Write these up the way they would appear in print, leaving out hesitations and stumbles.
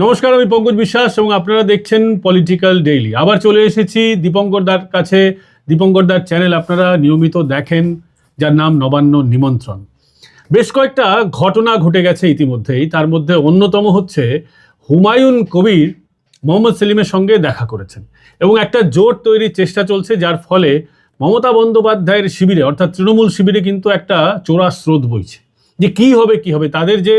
নমস্কার, আমি পঙ্কজ বিশ্বাস এবং আপনারা দেখছেন পলিটিক্যাল ডেইলি। আবার চলে এসেছি দীপঙ্কর দার কাছে। দীপঙ্কর দার চ্যানেল আপনারা নিয়মিত দেখেন, যার নাম নবান্ন নিমন্ত্রণ। বেশ কয়েকটা ঘটনা ঘটে গেছে ইতিমধ্যেই। তার মধ্যে অন্যতম হচ্ছে হুমায়ুন কবির মোহাম্মদ সেলিমের সঙ্গে দেখা করেছেন এবং একটা জোট তৈরির চেষ্টা চলছে, যার ফলে মমতা বন্দ্যোপাধ্যায়ের শিবিরে অর্থাৎ তৃণমূল শিবিরে কিন্তু একটা চোরা স্রোত বইছে যে কি হবে তাদের যে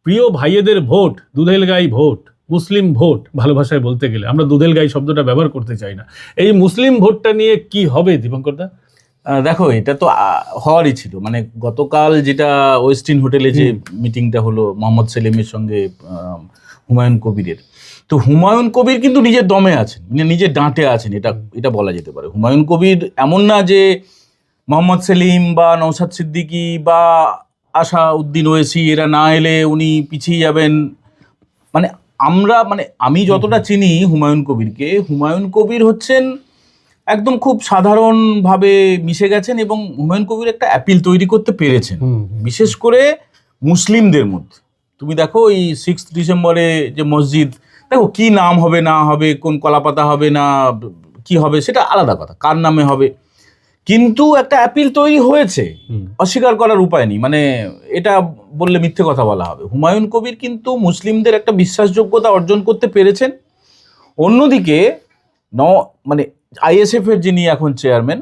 প্রিয় ভাইয়েদের ভোট, দুধেল গাই ভোট, মুসলিম ভোট, ভালো ভাষায় বলতে গেলে আমরা দুধেল গাই শব্দটা ব্যবহার করতে চাই না, এই মুসলিম ভোটটা নিয়ে কি হবে দীপঙ্কর দা? দেখো, এটা তো হওয়ারই ছিল। মানে গতকাল যেটা ওয়েস্টিন হোটেলে যে মিটিংটা হলো মোহাম্মদ সেলিমের সঙ্গে হুমায়ুন কবিরের, তো হুমায়ুন কবির কিন্তু নিজের দমে আছেন, মানে নিজের ডাঁটে আছেন, এটা বলা যেতে পারে। হুমায়ুন কবির এমন না যে মোহাম্মদ সেলিম বা নওশাদ সিদ্দিকী বা আসাউদ্দিন ওয়েসি এরা না এলে উনি পিছিয়ে যাবেন। মানে আমি যতটা চিনি হুমায়ুন কবিরকে, হুমায়ুন কবির হচ্ছেন একদম খুব সাধারণভাবে মিশে গেছেন এবং হুমায়ুন কবির একটা অ্যাপিল তৈরি করতে পেরেছেন, বিশেষ করে মুসলিমদের মধ্যে। তুমি দেখো এই 6 ডিসেম্বরে যে মসজিদ, দেখো কি নাম হবে না হবে, কোন কলাপাতা হবে না কি হবে সেটা আলাদা কথা, কার নামে হবে, কিন্তু একটা অ্যাপিল তৈরি হয়েছে, অস্বীকার করার উপায় নেই। মানে এটা বললে মিথ্যে কথা বলা হবে। হুমায়ুন কবির কিন্তু মুসলিমদের একটা বিশ্বাসযোগ্যতা অর্জন করতে পেরেছেন। অন্যদিকে মানে আইএসএফ এর যিনি এখন চেয়ারম্যান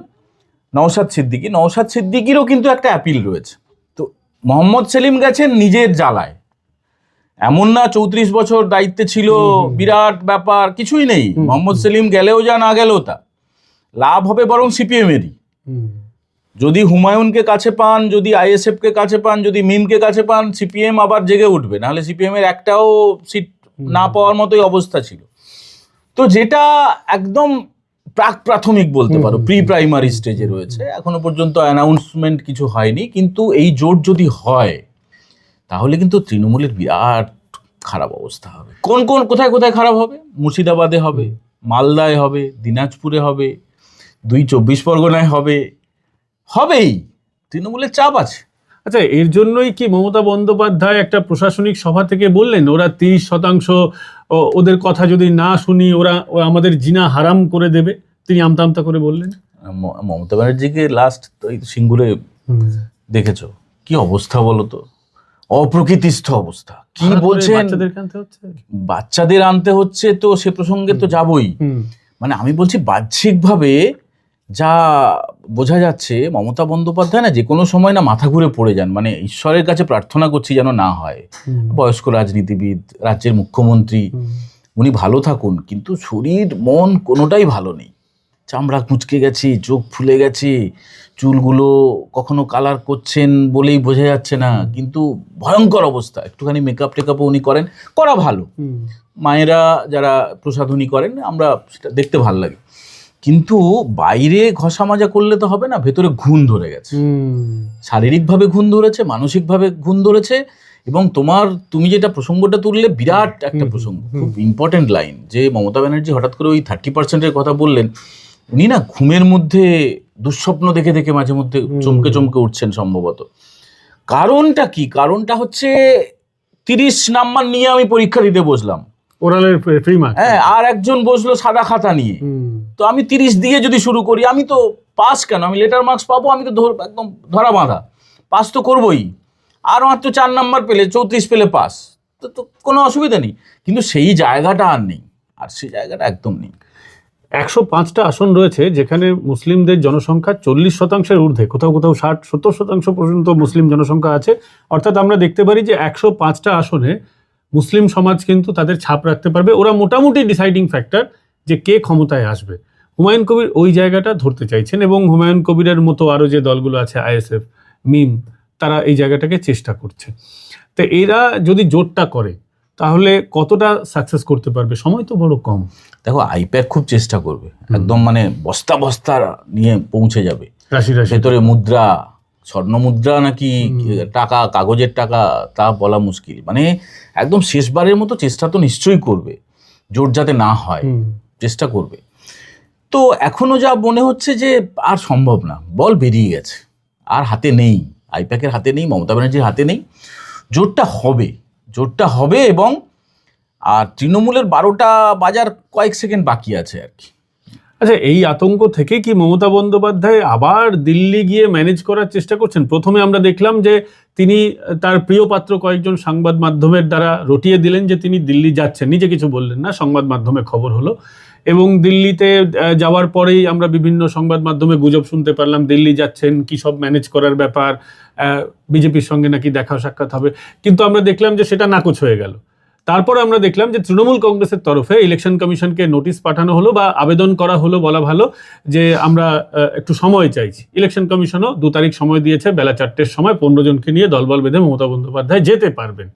নওশাদ সিদ্দিকীরও কিন্তু একটা অ্যাপিল রয়েছে। তো মোহাম্মদ সেলিম গেছেন নিজের জ্বালায়, এমন না 34 বছর দায়িত্বে ছিল, বিরাট ব্যাপার কিছুই নেই। মোহাম্মদ সেলিম গেলেও যা না গেলেও তা, লাভ হবে বরং সিপিএমেরই। যদি হুমায়ুনকে কাছে পান, যদি আইএসএফ কে কাছে পান, যদি মিমকে কাছে পান, সিপিএম আবার জেগে উঠবে, নাহলে সিপিএম এর একটাও সিট না পাওয়ার মতোই অবস্থা ছিল। তো যেটা একদম প্রাথমিক বলতে পারো, প্রি প্রাইমারি স্টেজে রয়েছে, এখনো পর্যন্ত অ্যানাউন্সমেন্ট কিছু হয়নি। কিন্তু এই জোট যদি হয় তাহলে কিন্তু তৃণমূলের বিরাট খারাপ অবস্থা হবে। কোথায় খারাপ হবে? মুর্শিদাবাদে হবে, মালদায় হবে, দিনাজপুরে হবে, 2 24 পরগনায় হবেই। তৃণমূলের চাপ আছে। আচ্ছা, এর জন্যই কি মমতা বন্দ্যোপাধ্যায় একটা প্রশাসনিক সভা থেকে বললেন ওরা 30% ওদের কথা যদি না শুনি ওরা আমাদের জিনা হারাম করে দেবে? তিনি আমতা করে বললেন। মমতা ব্যানার্জিকে লাস্ট সিঙ্গুরে দেখেছো কি অবস্থা বলো তো? অপ্রকৃতিস্থ অবস্থা। কি বলছেন? বাচ্চাদের আনতে হচ্ছে, তো সে প্রসঙ্গে তো যাবই। মানে আমি বলছি বাহ্যিকভাবে যা বোঝা যাচ্ছে, মমতা বন্দ্যোপাধ্যায় না যে কোনো সময় না মাথা ঘুরে পড়ে যান। মানে ঈশ্বরের কাছে প্রার্থনা করছি যেন না হয়। বয়স্ক রাজনীতিবিদ, রাজ্যের মুখ্যমন্ত্রী, উনি ভালো থাকুন, কিন্তু শরীর মন কোনোটাই ভালো নেই। চামড়া কুঁচকে গেছে, চোখ ফুলে গেছে, চুলগুলো কখনো কালার করছেন বলেই বোঝা যাচ্ছে না, কিন্তু ভয়ঙ্কর অবস্থা। একটুখানি মেকআপ টেকআপও উনি করা ভালো, মায়েরা যারা প্রসাধনী করেন আমরা সেটা দেখতে ভালো লাগে, কিন্তু বাইরে ঘষা মাজা করলে তো হবে না, ভেতরে ঘুণ ধরে গেছে। শারীরিকভাবে ঘুণ ধরেছে, মানসিকভাবে ঘুণ ধরেছে। এবং তুমি যেটা প্রসঙ্গটা তুললে, বিরাট একটা প্রসঙ্গ, খুব ইম্পর্টেন্ট লাইন, যে মমতা ব্যানার্জি হঠাৎ করে ওই 30%-এর কথা বললেন। উনি না ঘুমের মধ্যে দুঃস্বপ্ন দেখে মাঝে মধ্যে চমকে উঠছেন সম্ভবত। কারণটা কি? কারণটা হচ্ছে 30 নাম্বার নিয়ে আমি পরীক্ষা দিতে বসলাম, হ্যাঁ, আর একজন বসলো সাদা খাতা নিয়ে। তো আমি 30 দিয়ে যদি শুরু করি, আমি তো পাস কেন, আমি লেটার মার্কস পাবো, আমি তো একদম ধরা বাঁধা, পাস তো করবোই। আর মাত্র 4 নাম্বার পেলে, 34 পেলে পাস, তো কোনো অসুবিধা নেই। কিন্তু সেই জায়গাটা আর নেই, আর সেই জায়গাটা একদম নেই। 105টা আসন রয়েছে, যেখানে মুসলিমদের জনসংখ্যা 40%-এর ঊর্ধ্বে, কোথাও 60-70% পর্যন্ত মুসলিম জনসংখ্যা আছে। অর্থাৎ আমরা দেখতে পারি যে 105টা আসনে মুসলিম সমাজ কিন্তু তাদের ছাপ রাখতে পারবে। ওরা মোটামুটি ডিসাইডিং ফ্যাক্টর যে কে ক্ষমতায় আসবে। হুমায়ুন কবির ওই জায়গাটা ধরতে চাইছেন এবং হুমায়ুন কবিরের মতো আরও যে দলগুলো আছে, আইএসএফ, মিম, তারা এই জায়গাটাকে চেষ্টা করছে। তো এরা যদি জোটটা করে তাহলে কতটা সাকসেস করতে পারবে? সময় তো বড় কম। দেখো, আইপ্যাক খুব চেষ্টা করবে, একদম মানে বস্তা নিয়ে পৌঁছে যাবে। ভেতরে মুদ্রা, স্বর্ণ মুদ্রা নাকি টাকা, কাগজের টাকা, তা বলা মুশকিল। মানে একদম শেষবারের মতো চেষ্টা তো নিশ্চয়ই করবে, জোট যাতে না হয় চেষ্টা করবে। তো এখনো যা মনে হচ্ছে যে আর সম্ভব না, বল বেরিয়ে গেছে, আর হাতে নেই, আইপ্যাকের হাতে নেই, মমতা ব্যানার্জির হাতে নেই। জোটটা হবে এবং আর তৃণমূলের 12টা বাজার কয়েক সেকেন্ড বাকি আছে আর কি। আচ্ছা, এই আতঙ্ক থেকে কি মমতা বন্দ্যোপাধ্যায় আবার দিল্লি গিয়ে ম্যানেজ করার চেষ্টা করছেন? প্রথমে আমরা দেখলাম যে তিনি তার প্রিয় পাত্র কয়েকজন সংবাদ মাধ্যমের দ্বারা রটিয়ে দিলেন যে তিনি দিল্লি যাচ্ছেন, নিজে কিছু বললেন না, সংবাদ মাধ্যমে খবর হলো। এবং দিল্লিতে যাওয়ার পরেই আমরা বিভিন্ন সংবাদ মাধ্যমে গুজব শুনতে পারলাম দিল্লি যাচ্ছেন, কি সব ম্যানেজ করার ব্যাপার, বিজেপির সঙ্গে নাকি দেখা সাক্ষাৎ হবে। কিন্তু আমরা দেখলাম যে সেটা নাকচ হয়ে গেল। তারপরে আমরা দেখলাম যে তৃণমূল কংগ্রেসের তরফে ইলেকশন কমিশনকে নোটিশ পাঠানো হলো বা আবেদন করা হলো, বলা ভালো, যে আমরা একটু সময় চাইছি। ইলেকশন কমিশনও 2 তারিখ সময় দিয়েছে, বেলা 4টের সময় 15 জনকে নিয়ে দলবল বেঁধে মমতা বন্দ্যোপাধ্যায় যেতে পারবেন।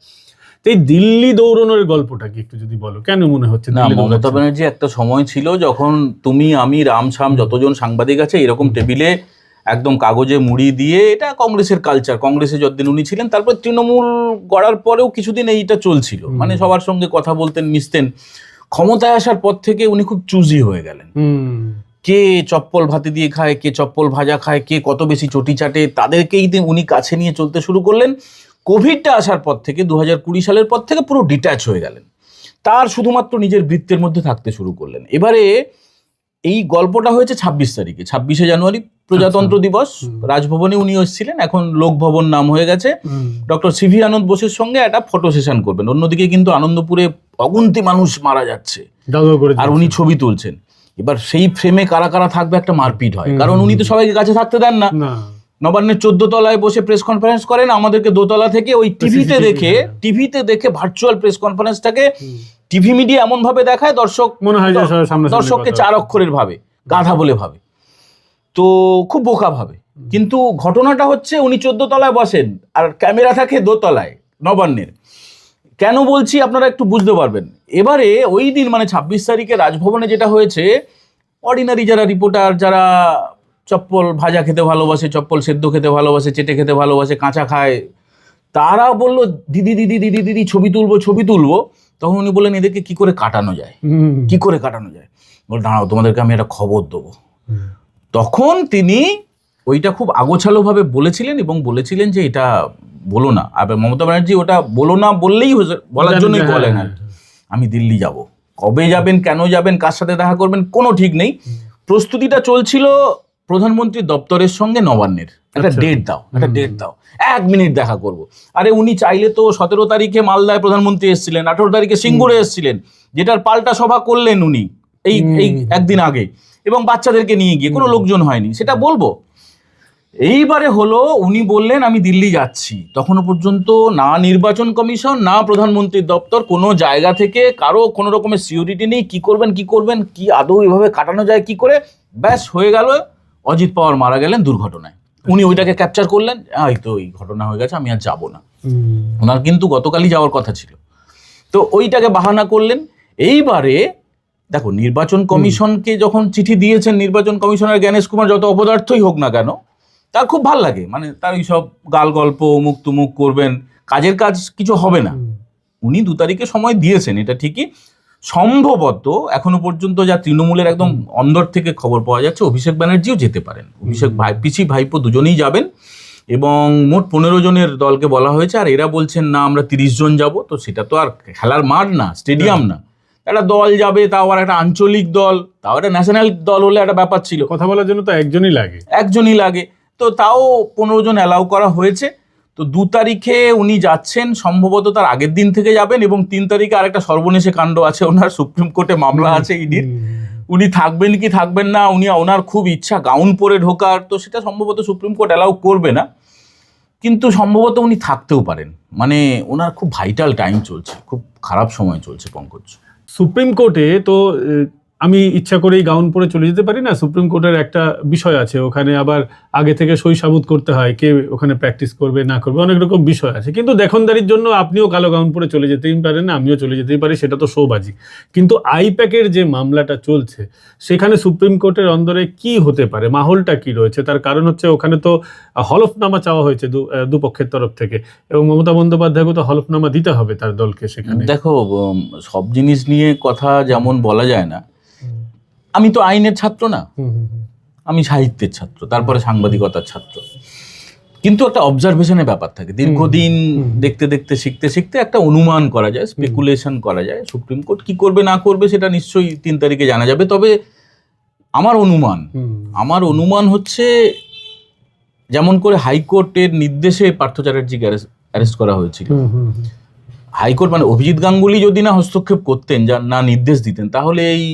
তো এই দিল্লি দৌড়ানোর গল্পটা কি একটু যদি বলো, কেন মনে হচ্ছে? না, মমতা ব্যানার্জি একটা সময় ছিল যখন তুমি আমি রামসাম যতজন সাংবাদিক আছে এরকম টেবিলে একদম কাগজে মুড়ি দিয়ে, এটা কংগ্রেসের কালচার, কংগ্রেসে যতদিন উনি ছিলেন, তারপর তৃণমূল গড়ার পরেও কিছুদিন এইটা চলছিল, মানে সবার সঙ্গে কথা বলতেন, মিশতেন। ক্ষমতায় আসার পর থেকে উনি খুব চুজি হয়ে গেলেন। কে চপ্পল ভাতে দিয়ে খায়, কে চপ্পল ভাজা খায়, কে কত বেশি চটি চাটে, তাদেরকেই উনি কাছে নিয়ে চলতে শুরু করলেন। কোভিডটা আসার পর থেকে 2020 সালের পর থেকে পুরো ডিট্যাচ হয়ে গেলেন, তার শুধুমাত্র নিজের বৃত্তের মধ্যে থাকতে শুরু করলেন। এবারে এই গল্পটা হয়েছে 26 তারিখে, 26শে জানুয়ারি প্রজাতন্ত্র দিবস, রাজভবনে উনি এসেছিলেন, এখন লোকভবন নাম হয়ে গেছে। ডক্টর সিভি আনন্দ বোসের সঙ্গে একটা ফটো সেশন করবেন। অন্যদিকে কিন্তু আনন্দপুরে অগুন্তি মানুষ মারা যাচ্ছে আর উনি ছবি তুলছেন। এবার সেই ফ্রেমে কারা কারা থাকবে, একটা মারপিট হয়, কারণ উনি তো সবাইকে কাছে থাকতে দেন না। নবান্নের 14 তলায় বসে প্রেস কনফারেন্স করেন, আমাদেরকে দোতলা থেকে ওই টিভিতে দেখে ভার্চুয়াল প্রেস কনফারেন্সটাকে টিভি মিডিয়া এমন ভাবে দেখায় দর্শক মনে হয় দর্শককে 4 অক্ষরের ভাবে, গাধা বলে ভাবে, তো খুব বোকা ভাবে। কিন্তু ঘটনাটা হচ্ছে উনি 14 তলায় বসেন আর ক্যামেরা থাকে দোতলায় নবান্নের। কেন বলছি আপনারা একটু বুঝতে পারবেন। এবারে ওই দিন মানে 26 তারিখে রাজভবনে যেটা হয়েছে, অর্ডিনারি যারা রিপোর্টার, যারা চপ্পল ভাজা খেতে ভালোবাসে, চপ্পল সেদ্ধ খেতে ভালোবাসে, চেটে খেতে ভালোবাসে, কাঁচা খায়, তারা বলল দিদি দিদি দিদি দিদি ছবি তুলবো। তখন উনি বললেন এদেরকে কি করে কাটানো যায়, বল দাঁড়াও তোমাদেরকে আমি একটা খবর দেবো। তখন তিনি ওইটা খুব আগোছালোভাবে বলেছিলেন এবং বলেছিলেন যে এটা বলো না। আর মমতা ব্যানার্জি ওটা বলো না বললেই বলার জন্যই বলেন আর আমি দিল্লি যাব। কবে যাবেন, কেন যাবেন, কার সাথে দেখা করবেন কোনো ঠিক নেই। প্রস্তুতিটা চলছিল প্রধানমন্ত্রীর দপ্তরের সঙ্গে নবান্নের, একটা ডেট দাও 1 মিনিট দেখা করব। আরে উনি চাইলে তো 17 তারিখে মালদায় প্রধানমন্ত্রী এসেছিলেন, 18 তারিখে সিঙ্গুরে এসেছিলেন, যেটার পাল্টা সভা করলেন উনি এই একদিন আগে, এবং বাচ্চাদেরকে নিয়ে গিয়ে, কোনো লোকজন হয়নি, সেটা বলবো। এইবারে হলো উনি বললেন আমি দিল্লি যাচ্ছি, তখনও পর্যন্ত না নির্বাচন কমিশন না প্রধানমন্ত্রীর দপ্তর কোনো জায়গা থেকে কারো কোনো রকমের সিকিউরিটি নেই, কি করবেন, কি আদৌ এভাবে কাটানো যায় কি করে। ব্যাস হয়ে গেল, অজিত পাওয়ার মারা গেলেন দুর্ঘটনায়। উনি ওইটাকে ক্যাপচার করলেন, এই তো এই ঘটনা হয়ে গেছে, আমি আর যাবো না। ওনার কিন্তু গতকালই যাওয়ার কথা ছিল, তো ওইটাকে বাহানা করলেন। এইবারে দেখো, নির্বাচন কমিশনকে যখন চিঠি দিয়েছেন, নির্বাচন কমিশনার জ্ঞানেশ কুমার যত অপদার্থই হোক না কেন, তার খুব ভাল লাগে, মানে তার এইসব গাল গল্প মুখ তুমুক করবেন, কাজের কাজ কিছু হবে না। উনি 2 তারিখে সময় দিয়েছেন, এটা ঠিকই। সম্ভবত এখনো পর্যন্ত যা তৃণমূলের একদম অন্দর থেকে খবর পাওয়া যাচ্ছে, অভিষেক ব্যানার্জিও যেতে পারেন। অভিষেক পিসি ভাইপো দুজনেই যাবেন, এবং মোট 15 জনের দলকে বলা হয়েছে। আর এরা বলছেন না আমরা 30 জন যাব। তো সেটা তো আর খেলার মাঠ না, স্টেডিয়াম না, একটা দল যাবে, তাও আর একটা আঞ্চলিক দল, তাও একটা ন্যাশনাল দল হলে একটা ব্যাপার ছিল। কথা বলার জন্য তো একজনই লাগে, তো তাও 15 জন অ্যালাউ করা হয়েছে। তো 2 তারিখে উনি যাচ্ছেন, সম্ভবত তার আগের দিন থেকে যাবেন, এবং 3 তারিখে আরেকটা সর্বনেশে কাণ্ড আছে, ওনার সুপ্রিম কোর্টে মামলা আছে ইডির। উনি থাকবেন কি থাকবেন না, ওনার খুব ইচ্ছা গাউন পরে ঢোকার, তো সেটা সম্ভবত সুপ্রিম কোর্ট অ্যালাউ করবে না, কিন্তু সম্ভবত উনি থাকতেও পারেন। মানে ওনার খুব ভাইটাল টাইম চলছে, খুব খারাপ সময় চলছে পঙ্কজ। সুপ্রিম কোর্টে তো আমি ইচ্ছা করেই গাউন পরে চলে যেতে পারি না, সুপ্রিম কোর্টের একটা বিষয় আছে, ওখানে আবার আগে থেকে সই সাবুত করতে হয়, কে ওখানে প্র্যাকটিস করবে না করবে, অনেক রকম বিষয় আছে। কিন্তু দেখনদারির জন্য আপনিও কালো গাউন পরে চলে যেতেই পারেন, আমিও চলে যেতেই পারি, সেটা তো শোবাজি। কিন্তু আইপ্যাকের যে মামলাটা চলছে, সেখানে সুপ্রিম কোর্টের অন্দরে কি হতে পারে, মাহলটা কি রয়েছে? তার কারণ হচ্ছে ওখানে তো হলফনামা চাওয়া হয়েছে দুপক্ষের তরফ থেকে, এবং মমতা বন্দ্যোপাধ্যায়কে তো হলফনামা দিতে হবে তার দলকে সেখানে। দেখো, সব জিনিস নিয়ে কথা যেমন বলা যায় না, আমি তো আইনের ছাত্র না, আমি সাহিত্যের ছাত্র, তারপরে সাংবাদিকতার ছাত্র। কিন্তু একটা অবজারভেশনের ব্যাপার থাকে, দীর্ঘদিন দেখতে দেখতে শিখতে শিখতে একটা অনুমান করা যায়, স্পেকুলেশন করা যায়। সুপ্রিম কোর্ট কি করবে না করবে সেটা নিশ্চয়ই 3 তারিখে জানা যাবে। তবে আমার অনুমান হচ্ছে, যেমন করে হাইকোর্টের নির্দেশে পার্থ চ্যাটার্জিকে অ্যারেস্ট করা হয়েছিল, হাইকোর্ট মানে অভিজিৎ গাঙ্গুলি যদি না হস্তক্ষেপ করতেন, না নির্দেশ দিতেন, তাহলে এই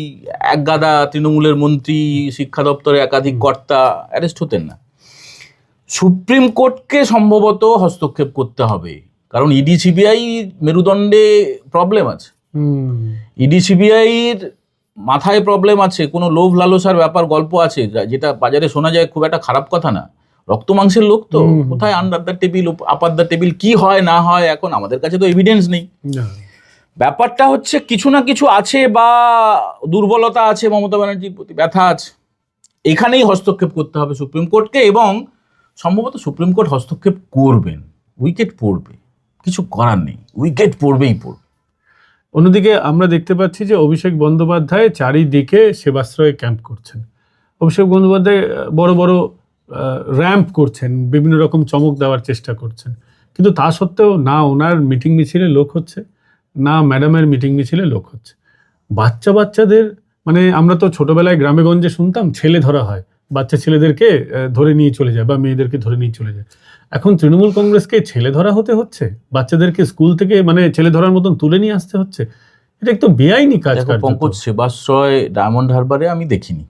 এক গাদা তৃণমূলের মন্ত্রী, শিক্ষা দপ্তরে একাধিক কর্তা অ্যারেস্ট হতেন না। সুপ্রিম কোর্টকে সম্ভবত হস্তক্ষেপ করতে হবে, কারণ ইডি সিবিআই মেরুদণ্ডে প্রবলেম আছে, ইডি সিবিআইর মাথায় প্রবলেম আছে, কোনো লোভ লালসার ব্যাপার গল্প আছে, যেটা বাজারে শোনা যায়, খুব একটা খারাপ কথা না। রক্ত মাংসের লোক তো, কোথায় under the table upper the table কি হয় না হয়, এখন আমাদের কাছে তো এভিডেন্স নেই। ব্যাপারটা হচ্ছে কিছু না কিছু আছে, বা দুর্বলতা আছে, মমতা ব্যানার্জির প্রতি ব্যথা আছে, এখানেই হস্তক্ষেপ করতে হবে সুপ্রিম কোর্টকে, এবং সম্ভবত সুপ্রিম কোর্ট হস্তক্ষেপ করবেন। উইকেট পড়বে, কিছু করার নেই, উইকেট পড়বেই পড়বে। অন্যদিকে আমরা দেখতে পাচ্ছি যে অভিষেক বন্দ্যোপাধ্যায় চারিদিকে সেবাশ্রয়ে ক্যাম্প করছেন। অভিষেক বন্দ্যোপাধ্যায় বড় বড় র্যাম্প করছেন, বিভিন্ন রকম চমক দেওয়ার চেষ্টা করছেন, কিন্তু তা সত্ত্বেও না ওনার মিটিং মিছিলে লোক হচ্ছে, না ম্যাডামের মিটিং মিছিলে লোক হচ্ছে। বাচ্চাদের মানে আমরা তো ছোটবেলায় গ্রামে গঞ্জে শুনতাম ছেলে ধরা হয়, বাচ্চা ছেলেদেরকে ধরে নিয়ে চলে যায় বা মেয়েদেরকে ধরে নিয়ে চলে যায়। এখন তৃণমূল কংগ্রেসকে ছেলে ধরা হতে হচ্ছে, বাচ্চাদেরকে স্কুল থেকে মানে ছেলে ধরার মতন তুলে নিয়ে আসতে হচ্ছে। এটা একটু বেআইনি কাজ। পঙ্কজ, সেবাশ্রয় ডায়মন্ড হারবারে আমি দেখিনি,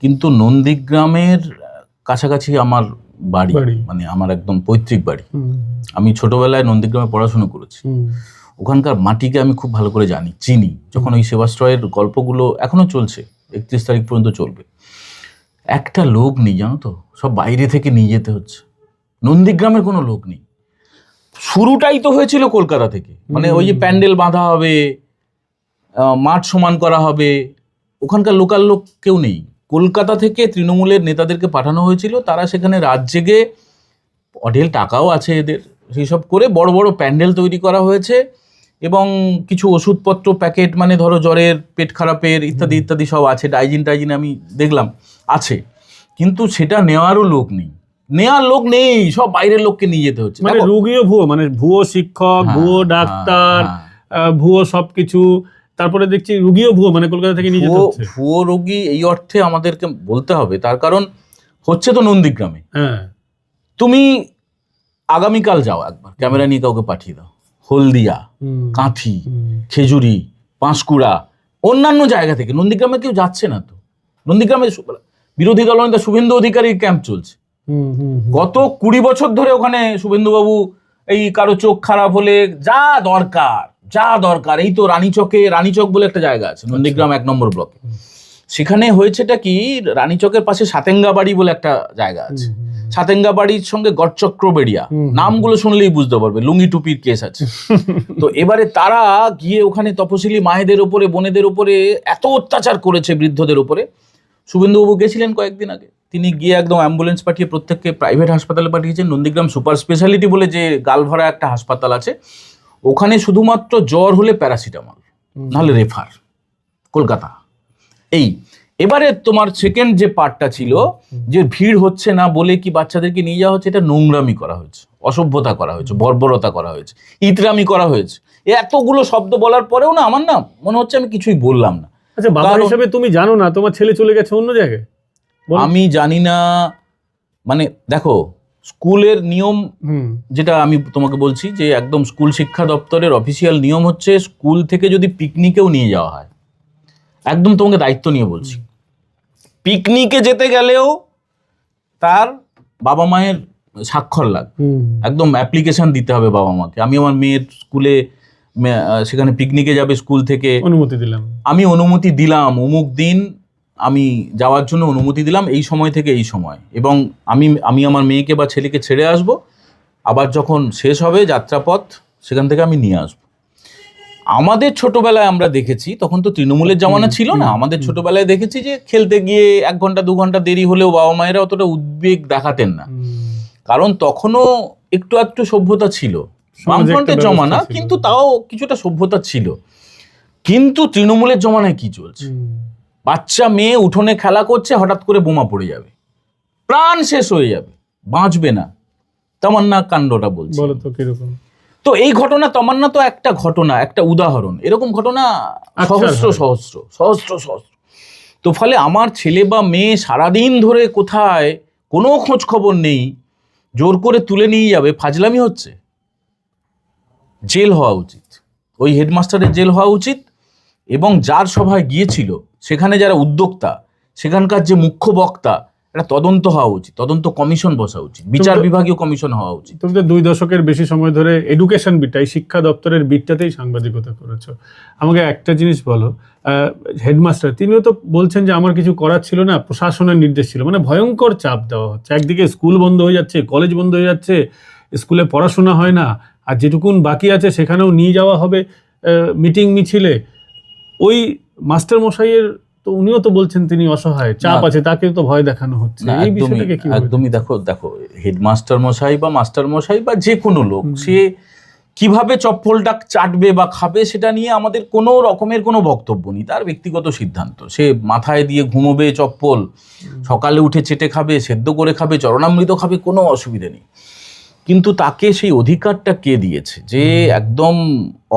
কিন্তু নন্দীগ্রামের কাছাকাছি আমার বাড়ি, মানে আমার একদম পৈতৃক বাড়ি। আমি ছোটবেলায় নন্দীগ্রামে পড়াশোনা করেছি, ওখানকার মাটিকে আমি খুব ভালো করে জানি, চিনি। যখন ওই সেবাশ্রয়ের গল্পগুলো এখনো চলছে, 31 তারিখ পর্যন্ত চলবে, একটা লোক নেই জানো তো, সব বাইরে থেকে নিয়ে যেতে হচ্ছে। নন্দীগ্রামের কোনো লোক নেই। শুরুটাই তো হয়েছিল কলকাতা থেকে, মানে ওই যে প্যান্ডেল বাঁধা হবে, মাঠ সমান করা হবে, ওখানকার লোকাল লোক কেউ নেই। কলকাতা থেকে তৃণমূলের নেতাদেরকে পাঠানো হয়েছিল, তারা সেখানে রাত জেগে, অঢেল টাকাও আছে এদের, সেই সব করে বড় বড় প্যান্ডেল তৈরি করা হয়েছে, এবং কিছু ওষুধপত্র প্যাকেট, মানে ধরো জ্বরের, পেট খারাপের ইত্যাদি ইত্যাদি সব আছে, ডাইজিন আমি দেখলাম আছে, কিন্তু সেটা নেওয়ারও লোক নেই, সব বাইরের লোককে নিয়ে যেতে হচ্ছে। মানে রোগীও ভুয়ো, মানে ভুয়ো শিক্ষক, ভুয়ো ডাক্তার, ভুয়ো সবকিছু। তারপরে দেখছি রোগীও ভুয়ো, মানে কলকাতা থেকে নিয়ে যেতে হচ্ছে। ভুয়ো রোগী এই অর্থে আমাদেরকে বলতে হবে, তার কারণ হচ্ছে তো নন্দীগ্রামে। তুমি আগামীকাল যাও একবার, ক্যামেরা নিয়ে কাউকে পাঠিয়ে দাও, হলদিয়া, কাঁথি, খেজুরি, পাঁশকুড়া, অন্যান্য জায়গা থেকে। নন্দীগ্রামে কেউ যাচ্ছে না তো। নন্দীগ্রামে বিরোধী দলনেতা শুভেন্দু অধিকারীর ক্যাম্প চলছে গত 20 বছর ধরে। ওখানে শুভেন্দুবাবু এই কারো চোখ খারাপ হলে যা দরকার, এই তো রানীচক বলে একটা জায়গা আছে নন্দীগ্রাম 1 নম্বর ব্লকে, সেখানে হয়েছেটা কি, রানীচকের পাশে সাতেঙ্গা বাড়ি বলে একটা জায়গা আছে, সাতেঙ্গা বাড়ির সঙ্গে গড়চক্র বেড়িয়া, নামগুলো শুনলেই বুঝতে পারবে, লুঙ্গি টুপির কেস আছে। তো এবারে তারা গিয়ে ওখানে তপশিলি মায়েদের উপরে, বোনেদের উপরে এত অত্যাচার করেছে, বৃদ্ধদের উপরে। শুভেন্দুবাবু গেছিলেন কয়েকদিন আগে, তিনি গিয়ে একদম অ্যাম্বুলেন্স পাঠিয়ে প্রত্যেককে প্রাইভেট হাসপাতালে পাঠিয়েছেন। নন্দীগ্রাম সুপার স্পেশালিটি বলে যে গালভরা একটা হাসপাতাল আছে, ওখানে শুধুমাত্র জ্বর হলে প্যারাসিটামল, নাহলে রেফার কলকাতা। এবারে তোমার সেকেন্ড যে পার্টটা ছিল, যে ভিড় হচ্ছে না বলে কি বাচ্চাদেরকে নিয়ে যাওয়া হচ্ছে, এটা নোংরামি করা হয়েছে, অসভ্যতা করা হয়েছে, বর্বরতা করা হয়েছে, ইতরামি করা হয়েছে। এতগুলো শব্দ বলার পরেও না আমার না মনে হচ্ছে আমি কিছুই বললাম না। আচ্ছা, বাবা হিসেবে তুমি জানো না তোমার ছেলে চলে গেছে অন্য জায়গায়? আমি জানি না, মানে দেখো স্কুলের নিয়ম যেটা আমি তোমাকে বলছি, যে একদম স্কুল শিক্ষা দপ্তরের অফিসিয়াল নিয়ম হচ্ছে, স্কুল থেকে যদি পিকনিকেও নিয়ে যাওয়া হয়, একদম তোমাকে দায়িত্ব নিয়ে বলছি, পিকনিকে যেতে গেলেও তার বাবা মায়ের স্বাক্ষর লাগবে, একদম অ্যাপ্লিকেশন দিতে হবে বাবা মাকে। আমি আমার মেয়ের স্কুলে সেখানে পিকনিকে যাবে, স্কুল থেকে আমি অনুমতি দিলাম, অমুক দিন আমি যাওয়ার জন্য অনুমতি দিলাম, এই সময় থেকে এই সময়, এবং আমি আমার মেয়েকে বা ছেলেকে ছেড়ে আসব, আবার যখন শেষ হবে যাত্রাপথ সেখান থেকে আমি নিয়ে আসবো। আমাদের ছোটবেলায় আমরা দেখেছি, তখন তো তৃণমূলের জামানা ছিল না, আমাদের ছোটবেলায় দেখেছি যে খেলতে গিয়ে 1 ঘন্টা 2 ঘন্টা দেরি হলেও বাবা মায়েরা অতটা উদ্বেগ দেখাতেন না, কারণ তখনও একটু সভ্যতা ছিল, বামফ্রন্টের জমানা, কিন্তু তাও কিছুটা সভ্যতা ছিল। কিন্তু তৃণমূলের জমানায় কি চলছে, বাচ্চা মেয়ে উঠোনে খেলা করছে, হঠাৎ করে বোমা পড়ে যাবে, প্রাণ শেষ হয়ে যাবে, বাঁচবে না, তামান্না কাণ্ডটা বলছি। বলো তো কিরকম? তো এই ঘটনা, তামান্না তো একটা ঘটনা, একটা উদাহরণ, এরকম ঘটনা সহস্র সহস্র সহস্র সহস্র। তো ফলে আমার ছেলে বা মেয়ে সারাদিন ধরে কোথায়, কোনো খোঁজ খবর নেই, জোর করে তুলে নিয়ে যাবে, ফাজলামি হচ্ছে। জেল হওয়া উচিত, ওই হেডমাস্টারের জেল হওয়া উচিত। এবং যার সভায় গিয়েছিল, সেখানে যারা উদ্যোক্তা, সেখানকার যে মুখ্য বক্তা, একটা তদন্ত হওয়া উচিত, তদন্ত কমিশন বসা উচিত, বিচার বিভাগীয় কমিশন হওয়া উচিত। তুমি তো 2 দশকের বেশি সময় ধরে এডুকেশন বিটটাই, শিক্ষা দপ্তরের বিটটাতেই সাংবাদিকতা করেছো। আমাকে একটা জিনিস বলো, হেডমাস্টার তিনিও তো বলছেন যে আমার কিছু করার ছিল না, প্রশাসনের নির্দেশ ছিল, মানে ভয়ঙ্কর চাপ দেওয়া হচ্ছে। একদিকে স্কুল বন্ধ হয়ে যাচ্ছে, কলেজ বন্ধ হয়ে যাচ্ছে, স্কুলে পড়াশোনা হয় না, আর যেটুকুন বাকি আছে সেখানেও নিয়ে যাওয়া হবে মিটিং মিছিলে। ওই মাস্টার মশাইয়ের তো উনিও তো বলছেন তিনি অসহায়, চাপ আছে, তাকে তো ভয় দেখানো হচ্ছে। এই বিষয়টাকে কি একদমই দেখো হেডমাস্টার মশাই বা মাস্টার মশাই বা যে কোনো লোক, সে কিভাবে চপ্পলটা চাটবে বা খাবে সেটা নিয়ে আমাদের কোনো রকমের কোনো বক্তব্য নেই, তার ব্যক্তিগত সিদ্ধান্ত। সে মাথায় দিয়ে ঘুমোবে চপ্পল, সকালে উঠে চেটে খাবে, সেদ্ধ করে খাবে, চরণামৃত খাবে, কোনো অসুবিধা নেই। কিন্তু তাকে সেই অধিকারটা কে দিয়েছে যে একদম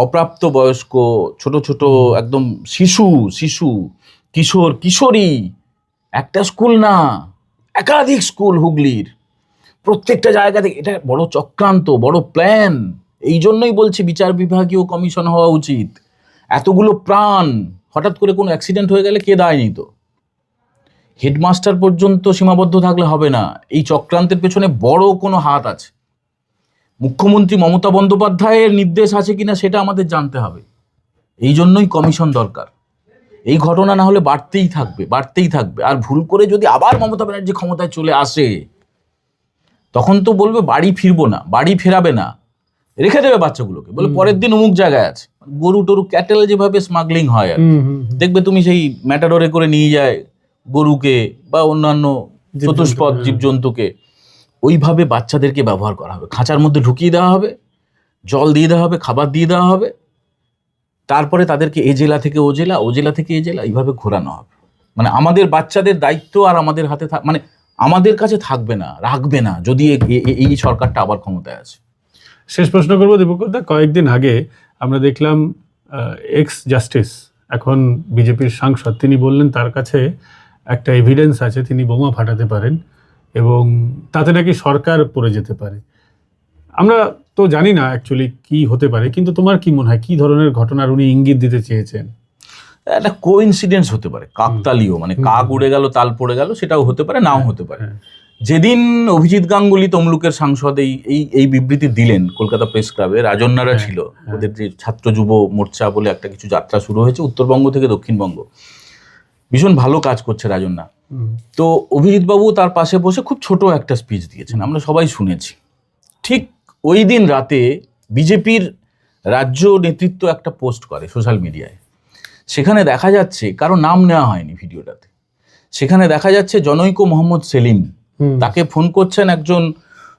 অপ্রাপ্ত বয়স্ক, ছোট ছোট একদম শিশু কিশোর কিশোরী, একটা স্কুল না, একাধিক স্কুল হুগলির প্রত্যেকটা জায়গা থেকে, এটা বড় চক্রান্ত, বড় প্ল্যান। এই জন্যই বলছি বিচার বিভাগীয় কমিশন হওয়া উচিত। এতগুলো প্রাণ হঠাৎ করে কোনো অ্যাক্সিডেন্ট হয়ে গেলে কে দায় নিত? হেডমাস্টার পর্যন্ত সীমাবদ্ধ থাকলে হবে না, এই চক্রান্তের পেছনে বড় কোনো হাত আছে। মুখ্যমন্ত্রী মমতা বন্দ্যোপাধ্যায়ের নির্দেশ আছে কিনা সেটা আমাদের জানতে হবে। এই জন্যই কমিশন দরকার। এই ঘটনা না হলে বাড়তেই থাকবে। আর ভুল করে যদি আবার মমতা ব্যানার্জি ক্ষমতায় চলে আসে, তখন তো বলবে বাড়ি ফিরবো না, বাড়ি ফেরাবে না, রেখে দেবে বাচ্চাগুলোকে, বলে পরের দিন অমুক জায়গায় আছে। গরু টরু ক্যাটেল যেভাবে স্মাগলিং হয়, আর দেখবে তুমি সেই ম্যাটাডোরে করে নিয়ে যায় গরুকে বা অন্যান্য চতুষ্পদ জীবজন্তুকে, ওইভাবে বাচ্চাদেরকে ব্যবহার করা হবে। খাঁচার মধ্যে ঢুকিয়ে দেওয়া হবে, জল দিয়ে দেওয়া হবে, খাবার দিয়ে দেওয়া হবে, তারপরে তাদেরকে এ জেলা থেকে ও জেলা, ও জেলা থেকে এ জেলা, এইভাবে ঘোরানো হবে। মানে আমাদের বাচ্চাদের দায়িত্ব আর আমাদের হাতে মানে আমাদের কাছে থাকবে না, রাখবে না, যদি এই সরকারটা আবার ক্ষমতায় আছে। শেষ প্রশ্ন করবো দীপঙ্কর দা, কয়েকদিন আগে আমরা দেখলাম এক্স জাস্টিস, এখন বিজেপির সাংসদ, তিনি বললেন তার কাছে একটা এভিডেন্স আছে, তিনি বোমা ফাটাতে পারেন এবং তাতে নাকি সরকার পড়ে যেতে পারে। আমরা তো জানি না অ্যাকচুয়ালি কি হতে পারে, কিন্তু তোমার কি মনে হয় কি ধরনের ঘটনার উনি ইঙ্গিত দিতে চেয়েছেন? একটা কোইন্সিডেন্স হতে পারে, কাকতালীয়, মানে কাক উড়ে গেল তাল পড়ে গেল, সেটাও হতে পারে, নাও হতে পারে। যেদিন অভিজিৎ গাঙ্গুলি তমলুকের সাংসদ এই বিবৃতি দিলেন, কলকাতা প্রেস ক্লাবে রাজন্যারা ছিল, ওদের যে ছাত্র যুব মোর্চা বলে একটা কিছু যাত্রা শুরু হয়েছে উত্তরবঙ্গ থেকে দক্ষিণবঙ্গ, ভীষণ ভালো কাজ করছে রাজন্যা। তো অভিজিৎ বাবু তার পাশে বসে খুব ছোট একটা স্পিচ দিয়েছেন, আমরা সবাই শুনেছি। ঠিক ওই দিন রাতে বিজেপির রাজ্য নেতৃত্ব একটা পোস্ট করে সোশ্যাল মিডিয়ায়, সেখানে দেখা যাচ্ছে, কারো নাম নেওয়া হয়নি ভিডিওটাতে, সেখানে দেখা যাচ্ছে জনৈক মোহাম্মদ সেলিম, তাকে ফোন করছেন একজন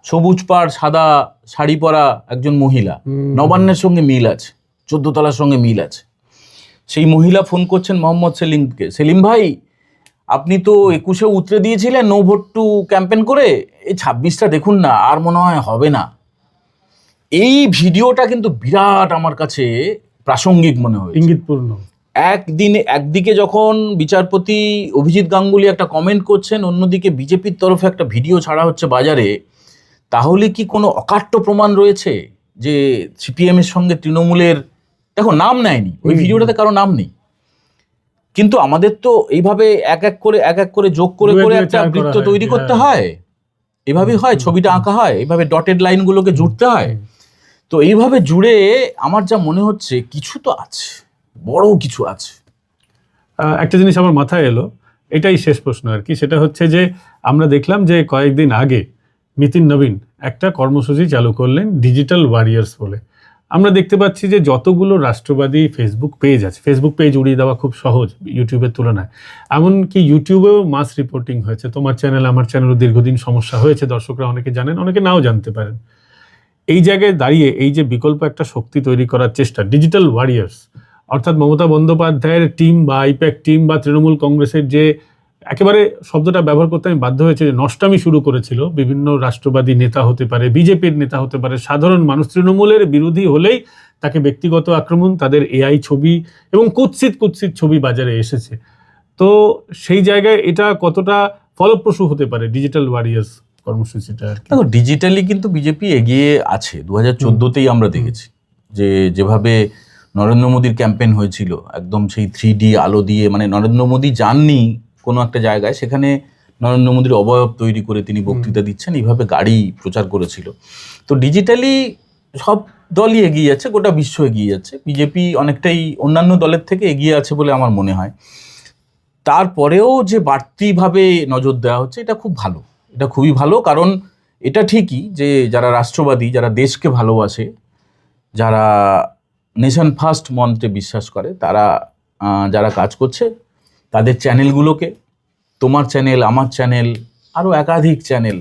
সবুজ পাড় সাদা শাড়ি পরা একজন মহিলা, নবান্নের সঙ্গে মিল আছে, 14 তলার সঙ্গে মিল আছে। সেই মহিলা ফোন করছেন মোহাম্মদ সেলিমকে, সেলিম ভাই আপনি তো 21-এ উতরে দিয়েছিলেন নো ভোট টু ক্যাম্পেন করে, এই 26টা দেখুন না, আর মনে হয় হবে না। এই ভিডিওটা কিন্তু বিরাট আমার কাছে প্রাসঙ্গিক মনে হয়, ইঙ্গিতপূর্ণ। একদিকে যখন বিচারপতি অভিজিৎ গাঙ্গুলি একটা কমেন্ট করছেন, অন্যদিকে বিজেপির তরফে একটা ভিডিও ছাড়া হচ্ছে বাজারে, তাহলে কি কোনো অকাট্য প্রমাণ রয়েছে যে সিপিএম এর সঙ্গে তৃণমূলের, দেখো নাম নেয়নি ওই ভিডিওটাতে, কারো নাম নেই, কিন্তু আমাদের তো এইভাবে এক এক করে যোগ করে একটা বৃত্ত তৈরি করতে হয়, এভাবেই হয়, ছবিটা আঁকা হয়, এইভাবে ডটেড লাইনগুলোকে জুড়তে হয়। তো এইভাবে জুড়ে আমার যা মনে হচ্ছে কিছু তো আছে, বড় কিছু আছে। একটা জিনিস আমার মাথায় এলো, এটাই শেষ প্রশ্ন আর কি, সেটা হচ্ছে যে আমরা দেখলাম যে কয়েকদিন আগে নিতিন নবীন একটা কর্মসূচি চালু করলেন ডিজিটাল ওয়ারিয়ার্স বলে। আমরা দেখতে পাচ্ছি যে যতগুলো রাষ্ট্রবাদী ফেসবুক পেজ আছে, ফেসবুক পেজ উড়িয়ে দেওয়া খুব সহজ ইউটিউবের তুলনায়, এমনকি ইউটিউবেও মাস রিপোর্টিং হয়েছে। তোমার চ্যানেল আমার চ্যানেলও দীর্ঘদিন সমস্যা হয়েছে, দর্শকরা অনেকে জানেন, অনেকে নাও জানতে পারেন। এই জায়গায় দাঁড়িয়ে এই যে বিকল্প একটা শক্তি তৈরি করার চেষ্টা, ডিজিটাল ওয়ারিয়ার্স, অর্থাৎ মমতা বন্দ্যোপাধ্যায়ের টিম বা আইপ্যাক টিম বা তৃণমূল কংগ্রেসের যে একেবারে শব্দটা ব্যবহার করতে আমি বাধ্য হয়েছে, যে নষ্টামি শুরু করেছিল। বিভিন্ন রাষ্ট্রবাদী নেতা হতে পারে, বিজেপির নেতা হতে পারে, সাধারণ মানুষ তৃণমূলের বিরোধী হলেই তাকে ব্যক্তিগত আক্রমণ, তাদের এআই ছবি এবং কুৎসিত ছবি বাজারে এসেছে। তো সেই জায়গায় এটা কতটা ফলপ্রসূ হতে পারে ডিজিটাল ওয়ারিয়ার্স কর্মসূচিটা আর কি? দেখো, ডিজিটালি কিন্তু বিজেপি এগিয়ে আছে। 2014তেই আমরা দেখেছি যে যেভাবে নরেন্দ্র মোদীর ক্যাম্পেইন হয়েছিল, একদম সেই 3D আলো দিয়ে, মানে নরেন্দ্র মোদী যাননি কোনো একটা জায়গায়, সেখানে নরেন্দ্র মোদীর অবয়ব তৈরি করে তিনি বক্তৃতা দিচ্ছেন, এইভাবে গাড়ি প্রচার করেছিল। তো ডিজিটালি সব দলই এগিয়ে যাচ্ছে, গোটা বিশ্ব এগিয়ে যাচ্ছে। বিজেপি অনেকটাই অন্যান্য দলের থেকে এগিয়ে আছে বলে আমার মনে হয়। তারপরেও যে বাড়তিভাবে নজর দেওয়া হচ্ছে, এটা খুব ভালো, এটা খুবই ভালো। কারণ এটা ঠিকই যে যারা রাষ্ট্রবাদী, যারা দেশকে ভালোবাসে, যারা নেশন ফার্স্ট মন্ত্রে বিশ্বাস করে, তারা যারা কাজ করছে, তাদের চ্যানেলগুলোকে, তোমার চ্যানেল, আমার চ্যানেল, আরও একাধিক চ্যানেল,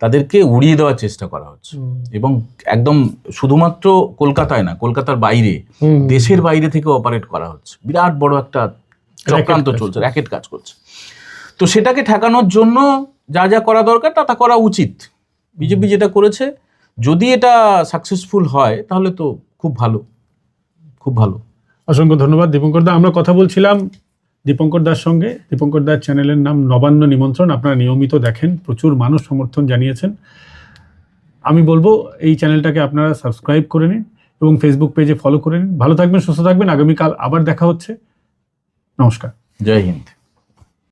তাদেরকে উড়িয়ে দেওয়ার চেষ্টা করা হচ্ছে। এবং একদম শুধুমাত্র কলকাতায় না, কলকাতার বাইরে, দেশের বাইরে থেকে অপারেট করা হচ্ছে। বিরাট বড় একটা চক্রান্ত চলছে, র্যাকেট কাজ করছে। তো সেটাকে ঠেকানোর জন্য যা যা করা দরকার তা করা উচিত। বিজেপি যেটা করেছে, যদি এটা সাকসেসফুল হয় তাহলে তো খুব ভালো, খুব ভালো। অসংখ্য ধন্যবাদ দীপঙ্কর দা। আমরা কথা বলছিলাম দীপঙ্কর দার সঙ্গে। দীপঙ্কর দার চ্যানেলের নাম নবান্ন নিমন্ত্রণ, আপনারা নিয়মিত দেখেন, প্রচুর মানুষ সমর্থন জানিয়েছেন। আমি বলবো এই চ্যানেলটাকে আপনারা সাবস্ক্রাইব করে নিন এবং ফেসবুক পেজে ফলো করে নিন। ভালো থাকবেন, সুস্থ থাকবেন। আগামীকাল আবার দেখা হচ্ছে। নমস্কার, জয় হিন্দ।